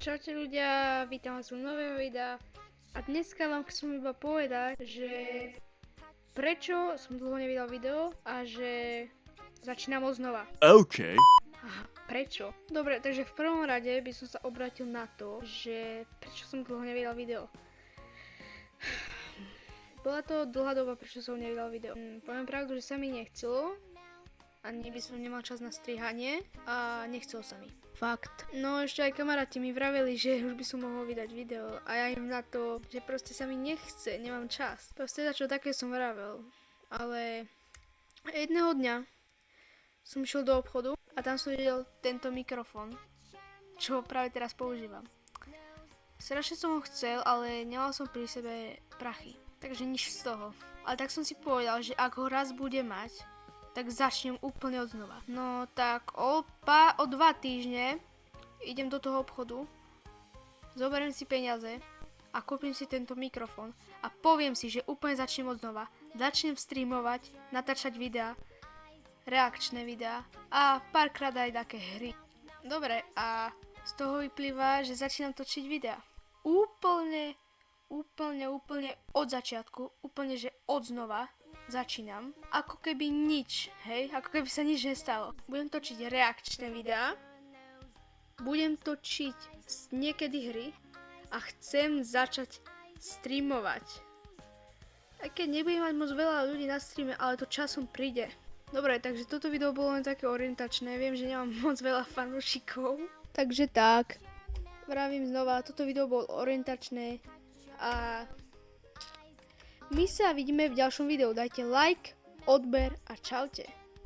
Čaute ľudia, vítam vás u nového videa a dneska vám chcem iba povedať, že prečo som dlho nevydal video a že začínam odznova. OK. Aha, prečo? Dobre, takže v prvom rade by som sa obrátil na to, že prečo som dlho nevydal video. Bola to dlhá doba, prečo som nevydal video. Poviem pravdu, že sa mi nechcelo. Ani by som nemal čas na strihanie a nechcel sa mi. Fakt. No ešte aj kamaráti mi vraveli, že už by som mohol vydať video a ja im na to, že proste sa mi nechce, nemám čas. Proste čo také som vravel. Ale jedného dňa som išiel do obchodu a tam som videl tento mikrofón, čo práve teraz používam. Strašne som ho chcel, ale nemal som pri sebe prachy, takže nič z toho. Ale tak som si povedal, že ak ho raz budem mať, tak začnem úplne od znova. No tak o 2 týždne idem do toho obchodu, zoberiem si peniaze a kúpim si tento mikrofón a poviem si, že úplne začnem od znova. Začnem streamovať, natáčať videá, reakčné videá a párkrát aj také hry. Dobre, a z toho vyplýva, že začínam točiť videá. Úplne od začiatku, úplne že od znova. Začínam, ako keby nič, hej, ako keby sa nič nestalo. Budem točiť reakčné videá, budem točiť niekedy hry a chcem začať streamovať. Aj keď nebudem mať moc veľa ľudí na streame, ale to časom príde. Dobre, takže toto video bolo len také orientačné, viem, že nemám moc veľa fanúšikov. Takže tak, vravím znova, toto video bolo orientačné a my sa vidíme v ďalšom videu. Dajte like, odber a čaute.